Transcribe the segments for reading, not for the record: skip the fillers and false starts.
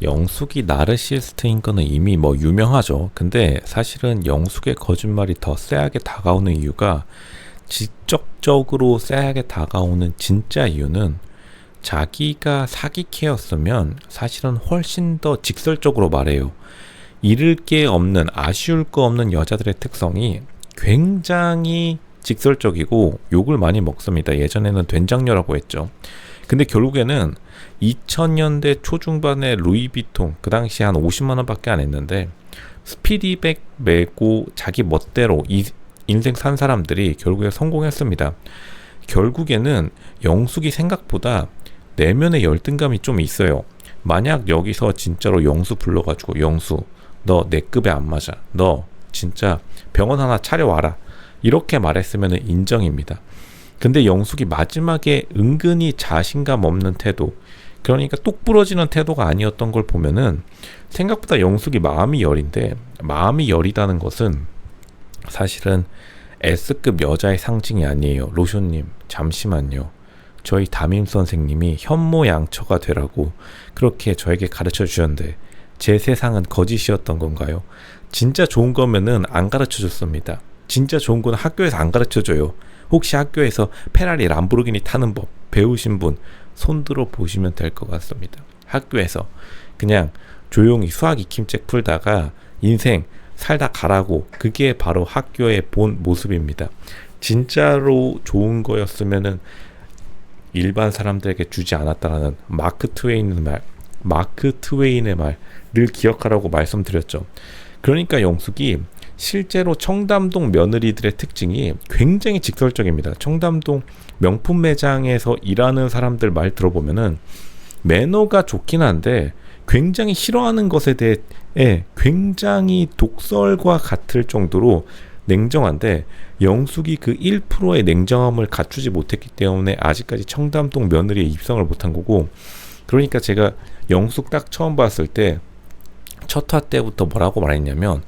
영숙이 나르시스트인 거는 이미 뭐 유명하죠. 근데 사실은 영숙의 거짓말이 더 쎄하게 다가오는 이유가, 직접적으로 쎄하게 다가오는 진짜 이유는, 자기가 사기캐였으면 사실은 훨씬 더 직설적으로 말해요. 잃을 게 없는, 아쉬울 거 없는 여자들의 특성이 굉장히 직설적이고 욕을 많이 먹습니다. 예전에는 된장녀라고 했죠. 근데 결국에는 2000년대 초중반에 루이비통, 그 당시 한 50만 원밖에 안 했는데 스피디백 메고 자기 멋대로 인생 산 사람들이 결국에 성공했습니다. 결국에는 영숙이 생각보다 내면의 열등감이 좀 있어요. 만약 여기서 진짜로 영수 불러가지고, 영수 너 내 급에 안 맞아, 너 진짜 병원 하나 차려와라, 이렇게 말했으면 인정입니다. 근데 영숙이 마지막에 은근히 자신감 없는 태도, 그러니까 똑 부러지는 태도가 아니었던 걸 보면은, 생각보다 영숙이 마음이 여린데, 마음이 여리다는 것은 사실은 S급 여자의 상징이 아니에요. 로쇼님, 잠시만요. 저희 담임 선생님이 현모양처가 되라고 그렇게 저에게 가르쳐 주셨는데 제 세상은 거짓이었던 건가요? 진짜 좋은 거면은 안 가르쳐 줬습니다. 진짜 좋은 건 학교에서 안 가르쳐 줘요. 혹시 학교에서 페라리 람보르기니 타는 법 배우신 분 손들어 보시면 될 것 같습니다. 학교에서 그냥 조용히 수학 익힘책 풀다가 인생 살다 가라고, 그게 바로 학교의 본 모습입니다. 진짜로 좋은 거였으면은 일반 사람들에게 주지 않았다라는 마크 트웨인의 말을 기억하라고 말씀드렸죠. 그러니까 영숙이 실제로 청담동 며느리들의 특징이 굉장히 직설적입니다. 청담동 명품 매장에서 일하는 사람들 말 들어보면은 매너가 좋긴 한데 굉장히 싫어하는 것에 대해 굉장히 독설과 같을 정도로 냉정한데, 영숙이 그 1%의 냉정함을 갖추지 못했기 때문에 아직까지 청담동 며느리에 입성을 못한 거고, 그러니까 제가 영숙 딱 처음 봤을 때 첫 화 때부터 뭐라고 말했냐면,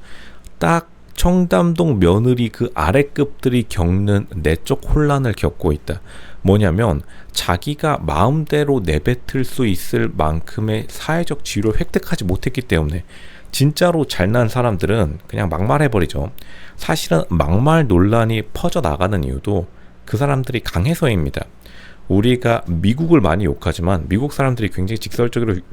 딱 청담동 며느리 그 아래급들이 겪는 내적 혼란을 겪고 있다. 뭐냐면 자기가 마음대로 내뱉을 수 있을 만큼의 사회적 지위를 획득하지 못했기 때문에. 진짜로 잘난 사람들은 그냥 막말해버리죠. 사실은 막말 논란이 퍼져나가는 이유도 그 사람들이 강해서입니다. 우리가 미국을 많이 욕하지만 미국 사람들이 굉장히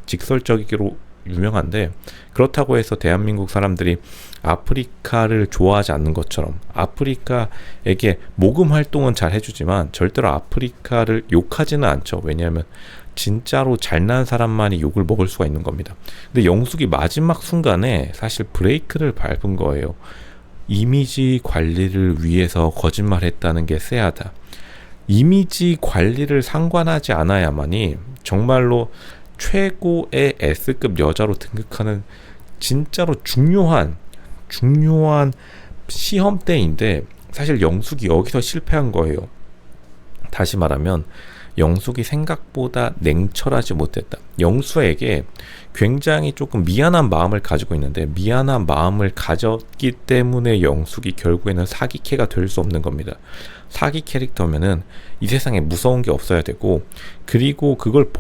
직설적이기로 유명한데, 그렇다고 해서 대한민국 사람들이 아프리카를 좋아하지 않는 것처럼 아프리카에게 모금 활동은 잘 해주지만 절대로 아프리카를 욕하지는 않죠. 왜냐하면 진짜로 잘난 사람만이 욕을 먹을 수가 있는 겁니다. 근데 영숙이 마지막 순간에 사실 브레이크를 밟은 거예요. 이미지 관리를 위해서 거짓말했다는 게 쎄하다. 이미지 관리를 상관하지 않아야만이 정말로 최고의 S급 여자로 등극하는 진짜로 중요한 시험대인데, 사실 영숙이 여기서 실패한 거예요. 다시 말하면 영숙이 생각보다 냉철하지 못했다. 영수에게 굉장히 조금 미안한 마음을 가지고 있는데, 미안한 마음을 가졌기 때문에 영숙이 결국에는 사기캐가 될 수 없는 겁니다. 사기 캐릭터면은 이 세상에 무서운 게 없어야 되고, 그리고 그걸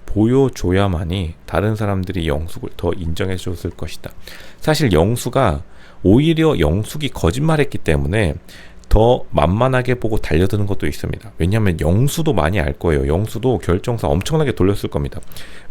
보여줘야만이 다른 사람들이 영숙을 더 인정해 줬을 것이다. 사실 영수가 오히려 영숙이 거짓말했기 때문에 더 만만하게 보고 달려드는 것도 있습니다. 왜냐하면 영수도 많이 알 거예요. 영수도 결정사 엄청나게 돌렸을 겁니다.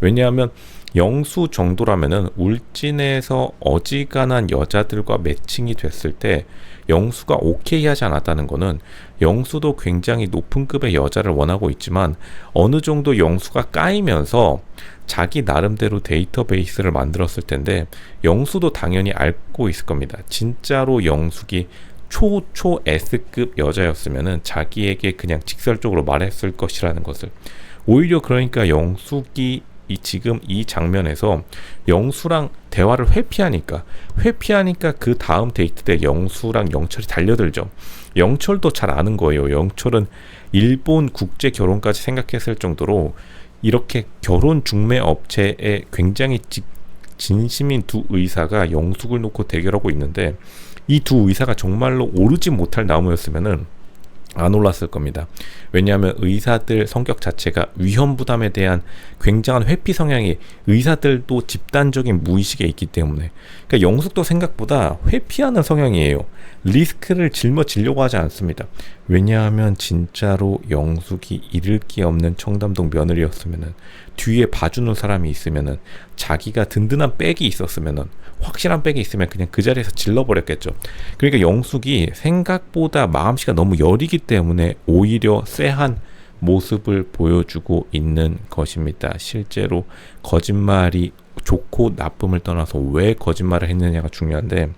왜냐하면 영수 정도라면은 울진에서 어지간한 여자들과 매칭이 됐을 때 영수가 오케이 하지 않았다는 거는, 영수도 굉장히 높은 급의 여자를 원하고 있지만 어느 정도 영수가 까이면서 자기 나름대로 데이터베이스를 만들었을 텐데, 영수도 당연히 알고 있을 겁니다. 진짜로 영숙이 초 S급 여자였으면은 자기에게 그냥 직설적으로 말했을 것이라는 것을. 오히려 그러니까 영숙이 지금 이 장면에서 영수랑 대화를 회피하니까 그 다음 데이트 때 영수랑 영철이 달려들죠. 영철도 잘 아는 거예요. 영철은 일본 국제 결혼까지 생각했을 정도로 이렇게 결혼 중매 업체에 굉장히 진심인 두 의사가 영숙을 놓고 대결하고 있는데, 이 두 의사가 정말로 오르지 못할 나무였으면은 안 올랐을 겁니다. 왜냐하면 의사들 성격 자체가 위험 부담에 대한 굉장한 회피 성향이 의사들도 집단적인 무의식에 있기 때문에, 그러니까 영숙도 생각보다 회피하는 성향이에요. 리스크를 짊어지려고 하지 않습니다. 왜냐하면 진짜로 영숙이 잃을 게 없는 청담동 며느리였으면은, 뒤에 봐주는 사람이 있으면은, 자기가 든든한 백이 있었으면은, 확실한 백이 있으면 그냥 그 자리에서 질러버렸겠죠. 그러니까 영숙이 생각보다 마음씨가 너무 여리기 때문에 오히려 쎄한 모습을 보여주고 있는 것입니다. 실제로 거짓말이 좋고 나쁨을 떠나서 왜 거짓말을 했느냐가 중요한데,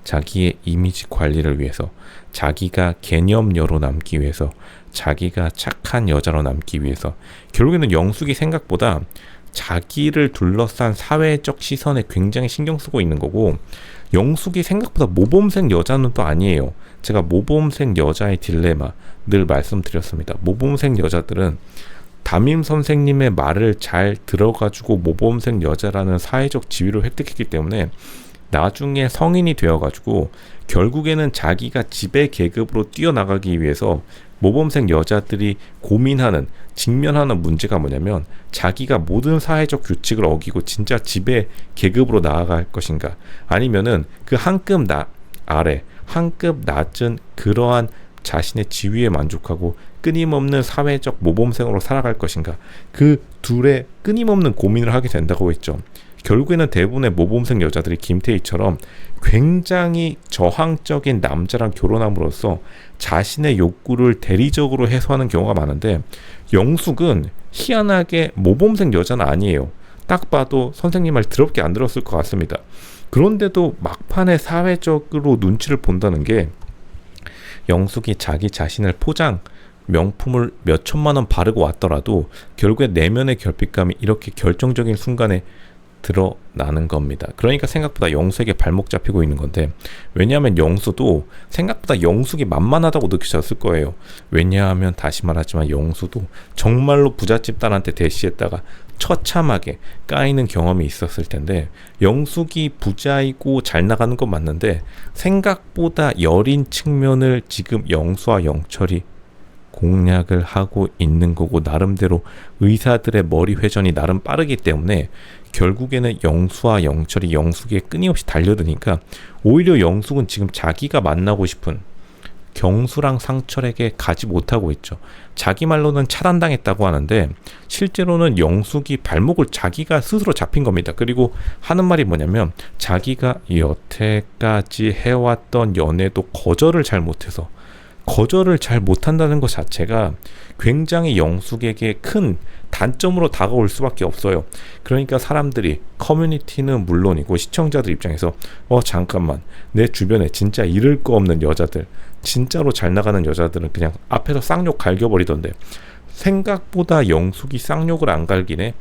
자기의 이미지 관리를 위해서, 자기가 개념녀로 남기 위해서, 자기가 착한 여자로 남기 위해서, 결국에는 영숙이 생각보다 자기를 둘러싼 사회적 시선에 굉장히 신경 쓰고 있는 거고, 영숙이 생각보다 모범생 여자는 또 아니에요. 제가 모범생 여자의 딜레마 늘 말씀드렸습니다. 모범생 여자들은 담임 선생님의 말을 잘 들어가지고 모범생 여자라는 사회적 지위를 획득했기 때문에 나중에 성인이 되어가지고 결국에는 자기가 지배 계급으로 뛰어나가기 위해서 모범생 여자들이 고민하는, 직면하는 문제가 뭐냐면, 자기가 모든 사회적 규칙을 어기고 진짜 지배 계급으로 나아갈 것인가, 아니면은 그 한 급 아래, 한 급 낮은 그러한 자신의 지위에 만족하고 끊임없는 사회적 모범생으로 살아갈 것인가, 그 둘의 끊임없는 고민을 하게 된다고 했죠. 결국에는 대부분의 모범생 여자들이 김태희처럼 굉장히 저항적인 남자랑 결혼함으로써 자신의 욕구를 대리적으로 해소하는 경우가 많은데, 영숙은 희한하게 모범생 여자는 아니에요. 딱 봐도 선생님 말 더럽게 안 들었을 것 같습니다. 그런데도 막판에 사회적으로 눈치를 본다는 게, 영숙이 자기 자신을 명품을 몇 천만 원 바르고 왔더라도 결국에 내면의 결핍감이 이렇게 결정적인 순간에 드러나는 겁니다. 그러니까 생각보다 영숙에게 발목 잡히고 있는 건데, 왜냐하면 영수도 생각보다 영숙이 만만하다고 느끼셨을 거예요. 왜냐하면 다시 말하지만 영수도 정말로 부잣집 딸한테 대시했다가 처참하게 까이는 경험이 있었을 텐데, 영숙이 부자이고 잘 나가는 건 맞는데 생각보다 여린 측면을 지금 영수와 영철이 공략을 하고 있는 거고, 나름대로 의사들의 머리 회전이 나름 빠르기 때문에 결국에는 영수와 영철이 영숙에 끊임없이 달려드니까 오히려 영숙은 지금 자기가 만나고 싶은 경수랑 상철에게 가지 못하고 있죠. 자기 말로는 차단당했다고 하는데 실제로는 영숙이 발목을 자기가 스스로 잡힌 겁니다. 그리고 하는 말이 뭐냐면, 자기가 여태까지 해왔던 연애도 거절을 잘 못한다는 것 자체가 굉장히 영숙에게 큰 단점으로 다가올 수밖에 없어요. 그러니까 사람들이, 커뮤니티는 물론이고 시청자들 입장에서 잠깐만, 내 주변에 진짜 잃을 거 없는 여자들, 진짜로 잘 나가는 여자들은 그냥 앞에서 쌍욕 갈겨버리던데, 생각보다 영숙이 쌍욕을 안 갈기네.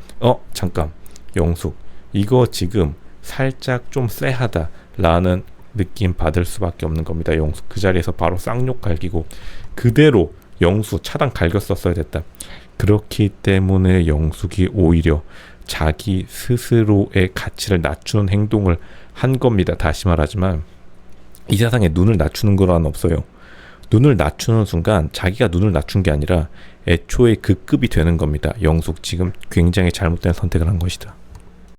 잠깐, 영숙 이거 지금 살짝 좀 쎄하다 라는 느낌 받을 수밖에 없는 겁니다. 영수 그 자리에서 바로 쌍욕 갈기고 그대로 영수 차단 갈겼었어야 됐다. 그렇기 때문에 영숙이 오히려 자기 스스로의 가치를 낮추는 행동을 한 겁니다. 다시 말하지만 이 세상에 눈을 낮추는 거란 없어요. 눈을 낮추는 순간 자기가 눈을 낮춘 게 아니라 애초에 그 급이 되는 겁니다. 영숙 지금 굉장히 잘못된 선택을 한 것이다.